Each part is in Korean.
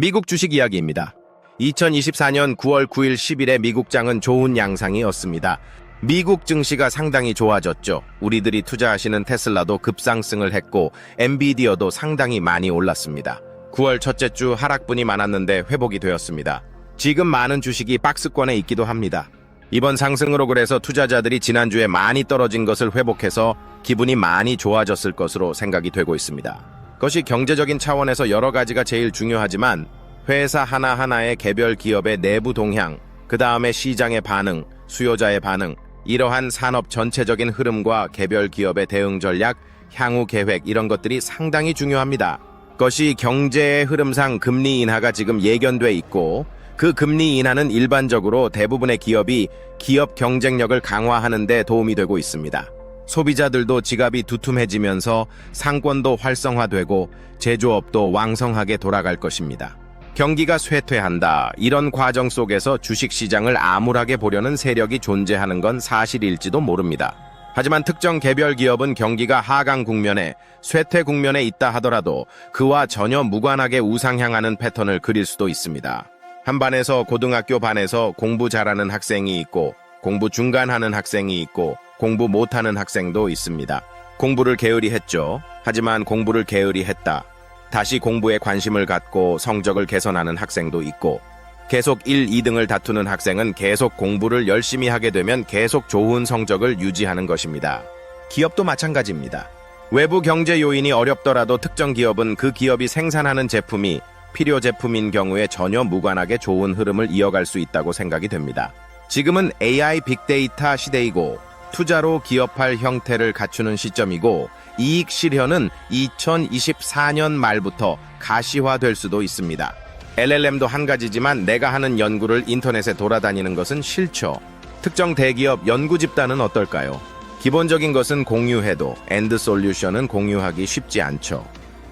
미국 주식 이야기입니다. 2024년 9월 9일 10일에 미국장은 좋은 양상이었습니다. 미국 증시가 상당히 좋아졌죠. 우리들이 투자하시는 테슬라도 급상승을 했고 엔비디아도 상당히 많이 올랐습니다. 9월 첫째 주 하락분이 많았는데 회복이 되었습니다. 지금 많은 주식이 박스권에 있기도 합니다. 이번 상승으로 그래서 투자자들이 지난주에 많이 떨어진 것을 회복해서 기분이 많이 좋아졌을 것으로 생각이 되고 있습니다. 그것이 경제적인 차원에서 여러 가지가 제일 중요하지만 회사 하나하나의 개별 기업의 내부 동향, 그 다음에 시장의 반응, 수요자의 반응, 이러한 산업 전체적인 흐름과 개별 기업의 대응 전략, 향후 계획 이런 것들이 상당히 중요합니다. 그것이 경제의 흐름상 금리 인하가 지금 예견돼 있고 그 금리 인하는 일반적으로 대부분의 기업이 기업 경쟁력을 강화하는 데 도움이 되고 있습니다. 소비자들도 지갑이 두툼해지면서 상권도 활성화되고 제조업도 왕성하게 돌아갈 것입니다. 경기가 쇠퇴한다. 이런 과정 속에서 주식시장을 암울하게 보려는 세력이 존재하는 건 사실일지도 모릅니다. 하지만 특정 개별 기업은 경기가 하강 국면에 쇠퇴 국면에 있다 하더라도 그와 전혀 무관하게 우상향하는 패턴을 그릴 수도 있습니다. 한 반에서 고등학교 반에서 공부 잘하는 학생이 있고 공부 중간하는 학생이 있고 공부 못하는 학생도 있습니다. 공부를 게으리 했죠. 하지만 공부를 게으리 했다. 다시 공부에 관심을 갖고 성적을 개선하는 학생도 있고 계속 1, 2등을 다투는 학생은 계속 공부를 열심히 하게 되면 계속 좋은 성적을 유지하는 것입니다. 기업도 마찬가지입니다. 외부 경제 요인이 어렵더라도 특정 기업은 그 기업이 생산하는 제품이 필요 제품인 경우에 전혀 무관하게 좋은 흐름을 이어갈 수 있다고 생각이 됩니다. 지금은 AI 빅데이터 시대이고 투자로 기업할 형태를 갖추는 시점이고 이익 실현은 2024년 말부터 가시화될 수도 있습니다. LLM도 한 가지지만 내가 하는 연구를 인터넷에 돌아다니는 것은 싫죠. 특정 대기업 연구 집단은 어떨까요? 기본적인 것은 공유해도 엔드 솔루션은 공유하기 쉽지 않죠.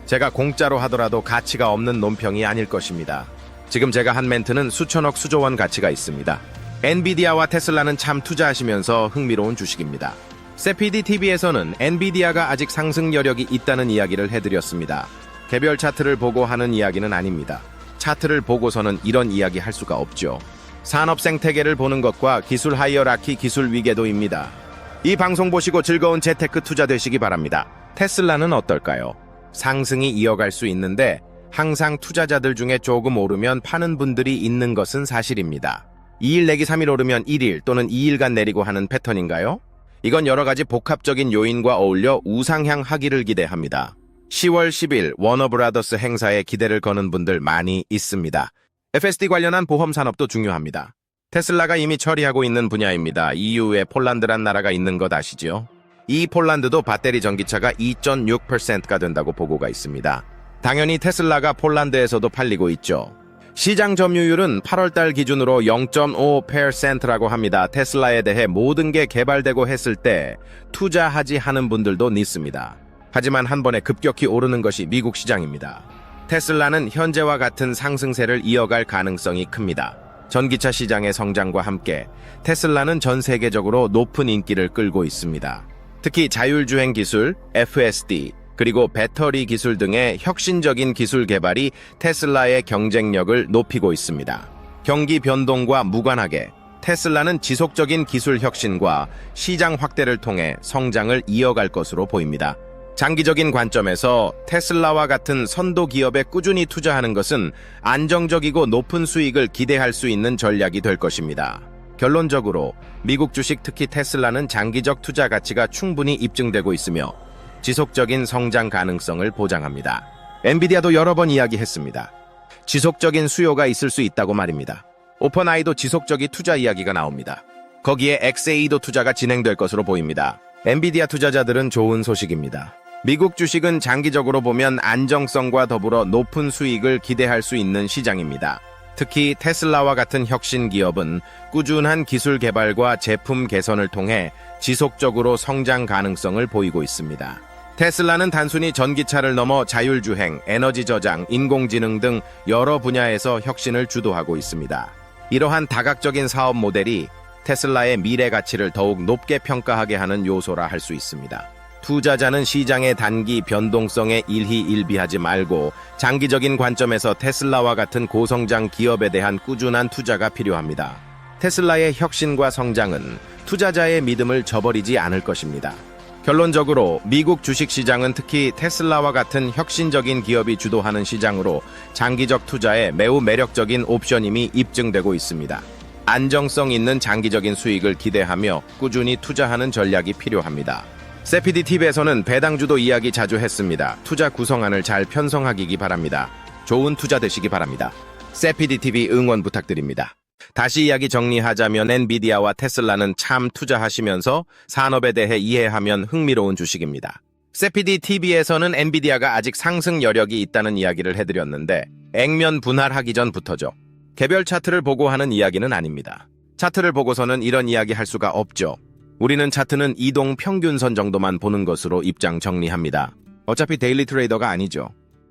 제가 공짜로 하더라도 가치가 없는 논평이 아닐 것입니다. 지금 제가 한 멘트는 수천억 수조원 가치가 있습니다. 엔비디아와 테슬라는 참 투자하시면서 흥미로운 주식입니다. 세피디TV에서는 엔비디아가 아직 상승 여력이 있다는 이야기를 해드렸습니다. 개별 차트를 보고 하는 이야기는 아닙니다. 차트를 보고서는 이런 이야기 할 수가 없죠. 산업 생태계를 보는 것과 기술 하이어라키 기술 위계도입니다. 이 방송 보시고 즐거운 재테크 투자 되시기 바랍니다. 테슬라는 어떨까요? 상승이 이어갈 수 있는데 항상 투자자들 중에 조금 오르면 파는 분들이 있는 것은 사실입니다. 2일 내기 3일 오르면 1일 또는 2일간 내리고 하는 패턴인가요? 이건 여러 가지 복합적인 요인과 어울려 우상향 하기를 기대합니다. 10월 10일 워너브라더스 행사에 기대를 거는 분들 많이 있습니다. FSD 관련한 보험 산업도 중요합니다. 테슬라가 이미 처리하고 있는 분야입니다. EU에 폴란드란 나라가 있는 것 아시죠? 이 폴란드도 배터리 전기차가 2.6%가 된다고 보고가 있습니다. 당연히 테슬라가 폴란드에서도 팔리고 있죠. 시장 점유율은 8월달 기준으로 0.5%라고 합니다. 테슬라에 대해 모든 게 개발되고 했을 때 투자하지 하는 분들도 있습니다. 하지만 한 번에 급격히 오르는 것이 미국 시장입니다. 테슬라는 현재와 같은 상승세를 이어갈 가능성이 큽니다. 전기차 시장의 성장과 함께 테슬라는 전 세계적으로 높은 인기를 끌고 있습니다. 특히 자율주행 기술, FSD, 그리고 배터리 기술 등의 혁신적인 기술 개발이 테슬라의 경쟁력을 높이고 있습니다. 경기 변동과 무관하게 테슬라는 지속적인 기술 혁신과 시장 확대를 통해 성장을 이어갈 것으로 보입니다. 장기적인 관점에서 테슬라와 같은 선도 기업에 꾸준히 투자하는 것은 안정적이고 높은 수익을 기대할 수 있는 전략이 될 것입니다. 결론적으로 미국 주식 특히 테슬라는 장기적 투자 가치가 충분히 입증되고 있으며 지속적인 성장 가능성을 보장합니다. 엔비디아도 여러 번 이야기했습니다. 지속적인 수요가 있을 수 있다고 말입니다. 오픈AI도 지속적인 투자 이야기가 나옵니다. 거기에 XA도 투자가 진행될 것으로 보입니다. 엔비디아 투자자들은 좋은 소식입니다. 미국 주식은 장기적으로 보면 안정성과 더불어 높은 수익을 기대할 수 있는 시장입니다. 특히 테슬라와 같은 혁신 기업은 꾸준한 기술 개발과 제품 개선을 통해 지속적으로 성장 가능성을 보이고 있습니다. 테슬라는 단순히 전기차를 넘어 자율주행, 에너지 저장, 인공지능 등 여러 분야에서 혁신을 주도하고 있습니다. 이러한 다각적인 사업 모델이 테슬라의 미래 가치를 더욱 높게 평가하게 하는 요소라 할 수 있습니다. 투자자는 시장의 단기 변동성에 일희일비하지 말고 장기적인 관점에서 테슬라와 같은 고성장 기업에 대한 꾸준한 투자가 필요합니다. 테슬라의 혁신과 성장은 투자자의 믿음을 저버리지 않을 것입니다. 결론적으로 미국 주식시장은 특히 테슬라와 같은 혁신적인 기업이 주도하는 시장으로 장기적 투자에 매우 매력적인 옵션임이 입증되고 있습니다. 안정성 있는 장기적인 수익을 기대하며 꾸준히 투자하는 전략이 필요합니다. 세피디TV에서는 배당주도 이야기 자주 했습니다. 투자 구성안을 잘 편성하기 바랍니다. 좋은 투자 되시기 바랍니다. 세피디TV 응원 부탁드립니다. 다시 이야기 정리하자면 엔비디아와 테슬라는 참 투자하시면서 산업에 대해 이해하면 흥미로운 주식입니다. 세피디TV에서는 엔비디아가 아직 상승 여력이 있다는 이야기를 해드렸는데 액면 분할하기 전부터죠. 개별 차트를 보고 하는 이야기는 아닙니다. 차트를 보고서는 이런 이야기 할 수가 없죠. 우리는 차트는 이동 평균선 정도만 보는 것으로 입장 정리합니다. 어차피 데일리 트레이더가 아니죠.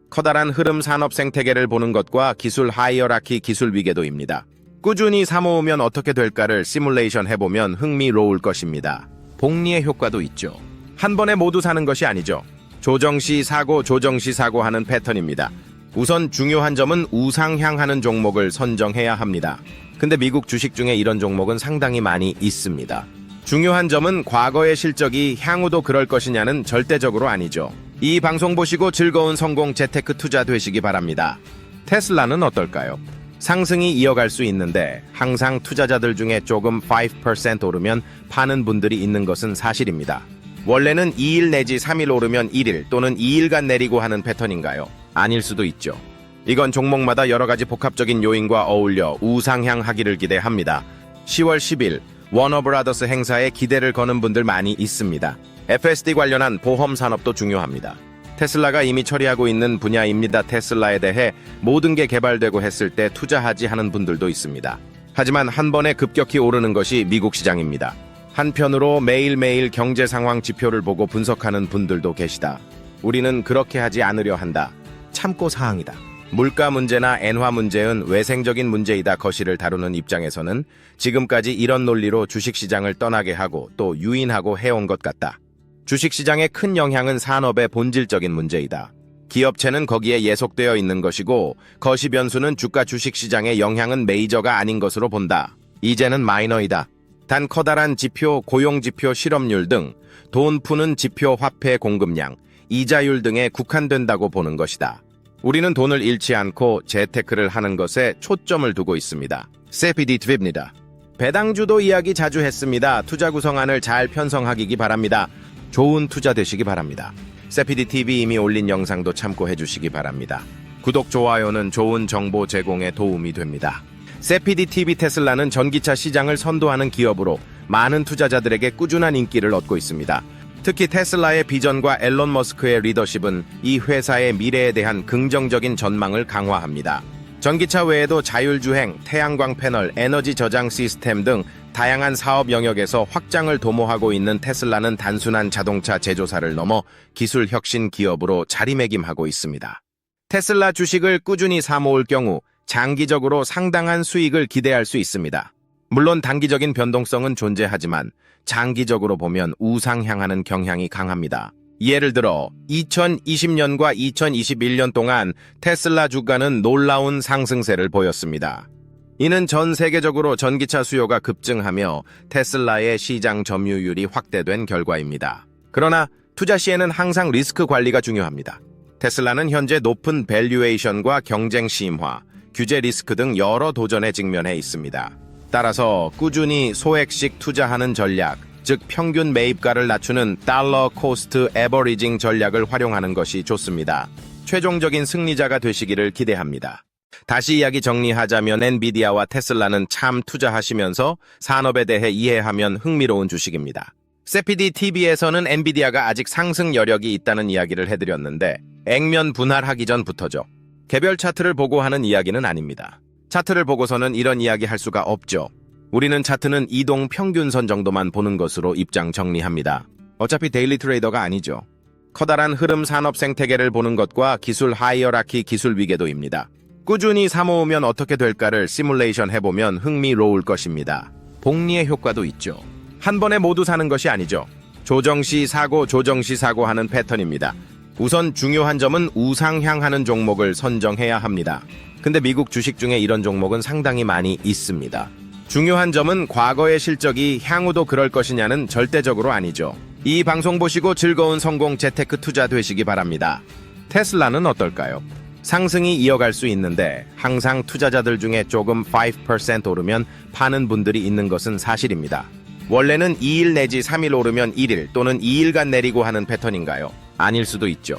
커다란 흐름 산업 생태계를 보는 것과 기술 하이어라키 기술 위계도입니다. 꾸준히 사모으면 어떻게 될까를 시뮬레이션 해보면 흥미로울 것입니다. 복리의 효과도 있죠. 한 번에 모두 사는 것이 아니죠. 조정시 사고 하는 패턴입니다. 우선 중요한 점은 우상향하는 종목을 선정해야 합니다. 근데 미국 주식 중에 이런 종목은 상당히 많이 있습니다. 중요한 점은 과거의 실적이 향후도 그럴 것이냐는 절대적으로 아니죠. 이 방송 보시고 즐거운 성공 재테크 투자 되시기 바랍니다. 테슬라는 어떨까요? 상승이 이어갈 수 있는데 항상 투자자들 중에 조금 5% 오르면 파는 분들이 있는 것은 사실입니다. 원래는 2일 내지 3일 오르면 1일 또는 2일간 내리고 하는 패턴인가요? 아닐 수도 있죠. 이건 종목마다 여러 가지 복합적인 요인과 어울려 우상향하기를 기대합니다. 10월 10일 워너브라더스 행사에 기대를 거는 분들 많이 있습니다. FSD 관련한 보험 산업도 중요합니다. 테슬라가 이미 처리하고 있는 분야입니다. 테슬라에 대해 모든 게 개발되고 했을 때 투자하지 하는 분들도 있습니다. 하지만 한 번에 급격히 오르는 것이 미국 시장입니다. 한편으로 매일매일 경제 상황 지표를 보고 분석하는 분들도 계시다. 우리는 그렇게 하지 않으려 한다. 참고 사항이다. 물가 문제나 엔화 문제는 외생적인 문제이다. 거시를 다루는 입장에서는 지금까지 이런 논리로 주식시장을 떠나게 하고 또 유인하고 해온 것 같다. 주식시장의 큰 영향은 산업의 본질적인 문제이다. 기업체는 거기에 예속되어 있는 것이고 거시 변수는 주가 주식시장의 영향은 메이저가 아닌 것으로 본다. 이제는 마이너이다. 단 커다란 지표, 고용지표, 실업률 등 돈 푸는 지표, 화폐 공급량, 이자율 등에 국한된다고 보는 것이다. 우리는 돈을 잃지 않고 재테크를 하는 것에 초점을 두고 있습니다. 세피디TV입니다. 배당주도 이야기 자주 했습니다. 투자 구성안을 잘 편성하기 바랍니다. 좋은 투자 되시기 바랍니다. 세피디TV 이미 올린 영상도 참고해 주시기 바랍니다. 구독, 좋아요는 좋은 정보 제공에 도움이 됩니다. 세피디TV 테슬라는 전기차 시장을 선도하는 기업으로 많은 투자자들에게 꾸준한 인기를 얻고 있습니다. 특히 테슬라의 비전과 앨런 머스크의 리더십은 이 회사의 미래에 대한 긍정적인 전망을 강화합니다. 전기차 외에도 자율주행, 태양광 패널, 에너지 저장 시스템 등 다양한 사업 영역에서 확장을 도모하고 있는 테슬라는 단순한 자동차 제조사를 넘어 기술 혁신 기업으로 자리매김하고 있습니다. 테슬라 주식을 꾸준히 사모을 경우 장기적으로 상당한 수익을 기대할 수 있습니다. 물론 단기적인 변동성은 존재하지만 장기적으로 보면 우상향하는 경향이 강합니다. 예를 들어 2020년과 2021년 동안 테슬라 주가는 놀라운 상승세를 보였습니다. 이는 전 세계적으로 전기차 수요가 급증하며 테슬라의 시장 점유율이 확대된 결과입니다. 그러나 투자 시에는 항상 리스크 관리가 중요합니다. 테슬라는 현재 높은 밸류에이션과 경쟁 심화, 규제 리스크 등 여러 도전에 직면해 있습니다. 따라서 꾸준히 소액씩 투자하는 전략, 즉 평균 매입가를 낮추는 달러 코스트 에버리징 전략을 활용하는 것이 좋습니다. 최종적인 승리자가 되시기를 기대합니다. 다시 이야기 정리하자면 엔비디아와 테슬라는 참 투자하시면서 산업에 대해 이해하면 흥미로운 주식입니다. 세피디TV에서는 엔비디아가 아직 상승 여력이 있다는 이야기를 해드렸는데 액면 분할하기 전부터죠. 개별 차트를 보고 하는 이야기는 아닙니다. 차트를 보고서는 이런 이야기 할 수가 없죠. 우리는 차트는 이동 평균선 정도만 보는 것으로 입장 정리합니다. 어차피 데일리 트레이더가 아니죠. 커다란 흐름 산업 생태계를 보는 것과 기술 하이어라키 기술 위계도입니다. 꾸준히 사모으면 어떻게 될까를 시뮬레이션 해보면 흥미로울 것입니다. 복리의 효과도 있죠. 한 번에 모두 사는 것이 아니죠. 조정시 사고 하는 패턴입니다. 우선 중요한 점은 우상향하는 종목을 선정해야 합니다. 근데 미국 주식 중에 이런 종목은 상당히 많이 있습니다. 중요한 점은 과거의 실적이 향후도 그럴 것이냐는 절대적으로 아니죠. 이 방송 보시고 즐거운 성공 재테크 투자 되시기 바랍니다. 테슬라는 어떨까요? 상승이 이어갈 수 있는데 항상 투자자들 중에 조금 5% 오르면 파는 분들이 있는 것은 사실입니다. 원래는 2일 내지 3일 오르면 1일 또는 2일간 내리고 하는 패턴인가요? 아닐 수도 있죠.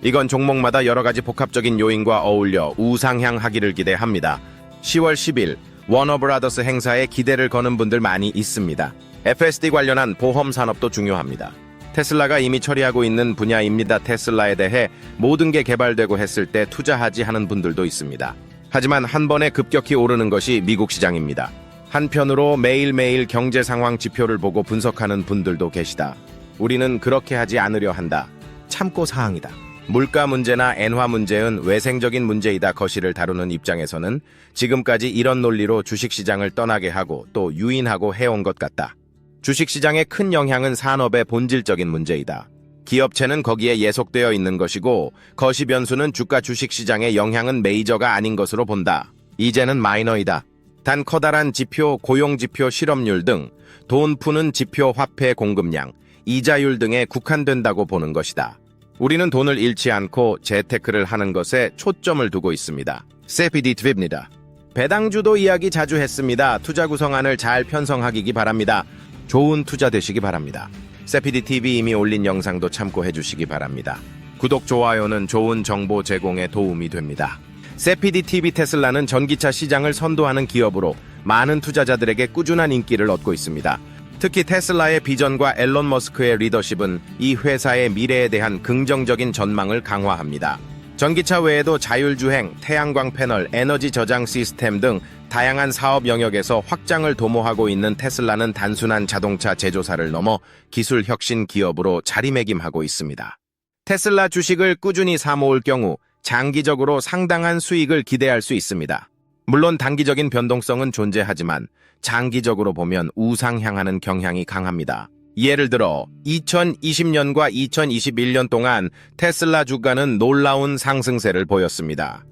이건 종목마다 여러 가지 복합적인 요인과 어울려 우상향하기를 기대합니다. 10월 10일 워너브라더스 행사에 기대를 거는 분들 많이 있습니다. FSD 관련한 보험 산업도 중요합니다. 테슬라가 이미 처리하고 있는 분야입니다. 테슬라에 대해 모든 게 개발되고 했을 때 투자하지 하는 분들도 있습니다. 하지만 한 번에 급격히 오르는 것이 미국 시장입니다. 한편으로 매일매일 경제 상황 지표를 보고 분석하는 분들도 계시다. 우리는 그렇게 하지 않으려 한다. 참고 사항이다. 물가 문제나 엔화 문제는 외생적인 문제이다. 거시를 다루는 입장에서는 지금까지 이런 논리로 주식시장을 떠나게 하고 또 유인하고 해온 것 같다. 주식시장의 큰 영향은 산업의 본질적인 문제이다. 기업체는 거기에 예속되어 있는 것이고 거시 변수는 주가 주식시장의 영향은 메이저가 아닌 것으로 본다. 이제는 마이너이다. 단 커다란 지표, 고용지표, 실업률 등 돈 푸는 지표, 화폐 공급량, 이자율 등에 국한된다고 보는 것이다. 우리는 돈을 잃지 않고 재테크를 하는 것에 초점을 두고 있습니다. CPD TV입니다. 배당주도 이야기 자주 했습니다. 투자 구성안을 잘 편성하기 바랍니다. 좋은 투자 되시기 바랍니다. CPD TV 이미 올린 영상도 참고해 주시기 바랍니다. 구독, 좋아요는 좋은 정보 제공에 도움이 됩니다. CPD TV 테슬라는 전기차 시장을 선도하는 기업으로 많은 투자자들에게 꾸준한 인기를 얻고 있습니다. 특히 테슬라의 비전과 앨런 머스크의 리더십은 이 회사의 미래에 대한 긍정적인 전망을 강화합니다. 전기차 외에도 자율주행, 태양광 패널, 에너지 저장 시스템 등 다양한 사업 영역에서 확장을 도모하고 있는 테슬라는 단순한 자동차 제조사를 넘어 기술 혁신 기업으로 자리매김하고 있습니다. 테슬라 주식을 꾸준히 사모을 경우 장기적으로 상당한 수익을 기대할 수 있습니다. 물론 단기적인 변동성은 존재하지만 장기적으로 보면 우상향하는 경향이 강합니다. 예를 들어 2020년과 2021년 동안 테슬라 주가는 놀라운 상승세를 보였습니다.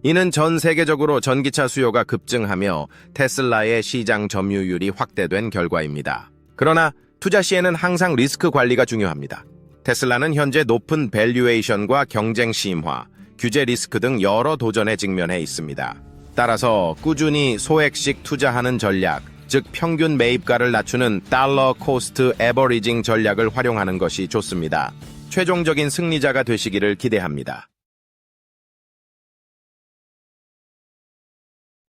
이는 전 세계적으로 전기차 수요가 급증하며 테슬라의 시장 점유율이 확대된 결과입니다. 그러나 투자 시에는 항상 리스크 관리가 중요합니다. 테슬라는 현재 높은 밸류에이션과 경쟁 심화, 규제 리스크 등 여러 도전에 직면해 있습니다. 따라서 꾸준히 소액씩 투자하는 전략, 즉 평균 매입가를 낮추는 달러 코스트 에버리징 전략을 활용하는 것이 좋습니다. 최종적인 승리자가 되시기를 기대합니다.